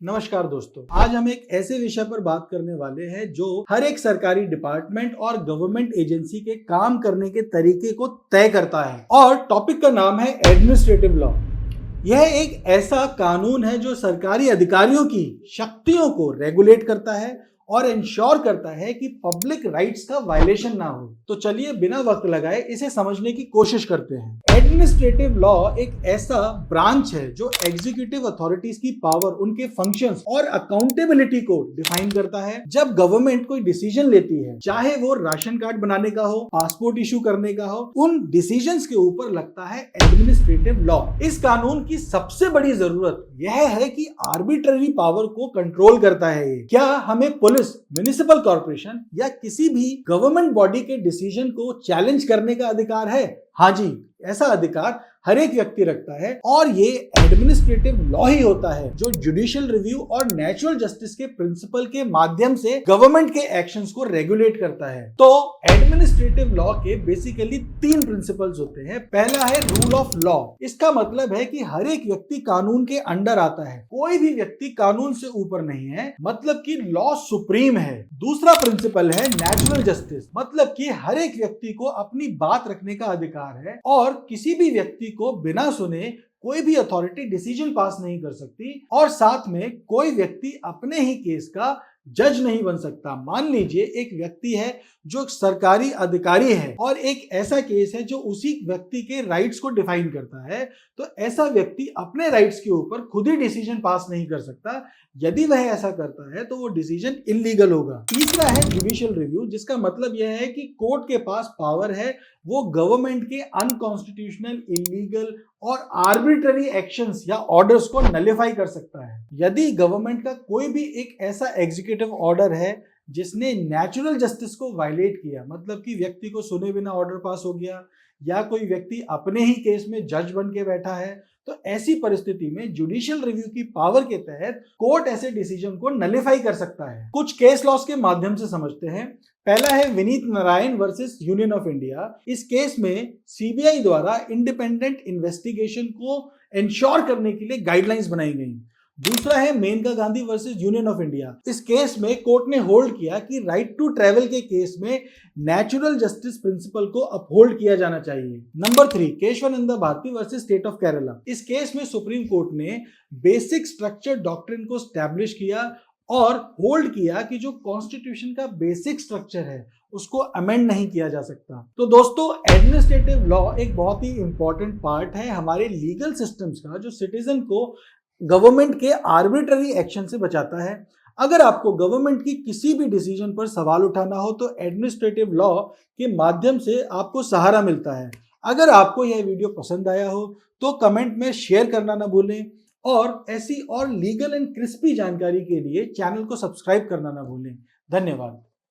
नमस्कार दोस्तों, आज हम एक ऐसे विषय पर बात करने वाले हैं जो हर एक सरकारी डिपार्टमेंट और गवर्नमेंट एजेंसी के काम करने के तरीके को तय करता है और टॉपिक का नाम है एडमिनिस्ट्रेटिव लॉ। यह एक ऐसा कानून है जो सरकारी अधिकारियों की शक्तियों को रेगुलेट करता है और इंश्योर करता है कि पब्लिक राइट्स का वायलेशन ना हो। तो चलिए बिना वक्त लगाए इसे समझने की कोशिश करते हैं। एडमिनिस्ट्रेटिव लॉ एक ऐसा ब्रांच है जो एग्जीक्यूटिव अथॉरिटीज की पावर, उनके फंक्शंस और अकाउंटेबिलिटी को डिफाइन करता है। जब गवर्नमेंट कोई डिसीजन लेती है, चाहे वो राशन कार्ड बनाने का हो, पासपोर्ट इशू करने का हो, उन डिसीजंस के ऊपर लगता है एडमिनिस्ट्रेटिव लॉ। इस कानून की सबसे बड़ी जरूरत यह है कि आर्बिट्ररी पावर को कंट्रोल करता है। क्या हमें पुलिस, म्युनिसिपल कॉर्पोरेशन या किसी भी गवर्नमेंट बॉडी के डिसीजन को चैलेंज करने का अधिकार है? हाँ जी, ऐसा अधिकार हर एक व्यक्ति रखता है और ये एडमिनिस्ट्रेटिव लॉ ही होता है जो जुडिशियल रिव्यू और नेचुरल जस्टिस के प्रिंसिपल के माध्यम से गवर्नमेंट के एक्शंस को रेगुलेट करता है। तो एडमिनिस्ट्रेटिव लॉ के बेसिकली 3 प्रिंसिपल्स होते हैं। पहला है रूल ऑफ लॉ। इसका मतलब है कि हर एक व्यक्ति कानून के अंडर आता है, कोई भी व्यक्ति कानून से ऊपर नहीं है, मतलब कि लॉ सुप्रीम है। दूसरा प्रिंसिपल है नेचुरल जस्टिस, मतलब कि हर एक व्यक्ति को अपनी बात रखने का अधिकार है और किसी भी व्यक्ति को बिना सुने कोई भी अथॉरिटी डिसीजन पास नहीं कर सकती और साथ में कोई व्यक्ति अपने ही केस का जज नहीं बन सकता। मान लीजिए एक व्यक्ति है जो सरकारी अधिकारी है और एक ऐसा केस है जो उसी व्यक्ति के राइट्स को डिफाइन करता है, तो ऐसा व्यक्ति अपने राइट्स के ऊपर खुद ही डिसीजन पास नहीं कर सकता। यदि वह ऐसा करता है तो वो डिसीजन इलीगल होगा। तीसरा है जुडिशियल रिव्यू, जिसका मतलब यह है कि कोर्ट के पास पावर है, वो गवर्नमेंट के अनकॉन्स्टिट्यूशनल, इलीगल और आर्बिट्ररी एक्शंस या ऑर्डर्स को नलिफाई कर सकता है। यदि गवर्नमेंट का कोई भी एक ऐसा एग्जीक्यूटिव ऑर्डर है जिसने नेचुरल जस्टिस को वायलेट किया, मतलब कि व्यक्ति को सुने बिना ऑर्डर पास हो गया या कोई व्यक्ति अपने ही केस में जज बन के बैठा है, तो ऐसी परिस्थिति में जुडिशियल रिव्यू की पावर के तहत कोर्ट ऐसे डिसीजन को नलिफाई कर सकता है। कुछ केस लॉस के माध्यम से समझते हैं। पहला है Vineet Narayan versus union of India. इस केस में सीबीआई द्वारा इंडिपेंडेंट इन्वेस्टिगेशन को इंश्योर करने के लिए गाइडलाइंस बनाई गई। दूसरा है Maneka Gandhi versus union of India. इस केस में कोर्ट ने होल्ड किया कि राइट टू ट्रैवल के केस में नेचुरल जस्टिस प्रिंसिपल को अपहोल्ड किया जाना चाहिए। Number 3 Kesavananda Bharati versus state of Kerala. इस केस में सुप्रीम कोर्ट ने बेसिक स्ट्रक्चर डॉक्ट्रिन को स्टैब्लिश किया और होल्ड किया कि जो कॉन्स्टिट्यूशन का बेसिक स्ट्रक्चर है उसको अमेंड नहीं किया जा सकता। तो दोस्तों, एडमिनिस्ट्रेटिव लॉ एक बहुत ही इंपॉर्टेंट पार्ट है हमारे लीगल सिस्टम्स का, जो सिटीजन को गवर्नमेंट के आर्बिट्ररी एक्शन से बचाता है। अगर आपको गवर्नमेंट की किसी भी डिसीजन पर सवाल उठाना हो तो एडमिनिस्ट्रेटिव लॉ के माध्यम से आपको सहारा मिलता है। अगर आपको यह वीडियो पसंद आया हो तो कमेंट में शेयर करना ना भूलें और ऐसी और लीगल एंड क्रिस्पी जानकारी के लिए चैनल को सब्सक्राइब करना ना भूलें। धन्यवाद।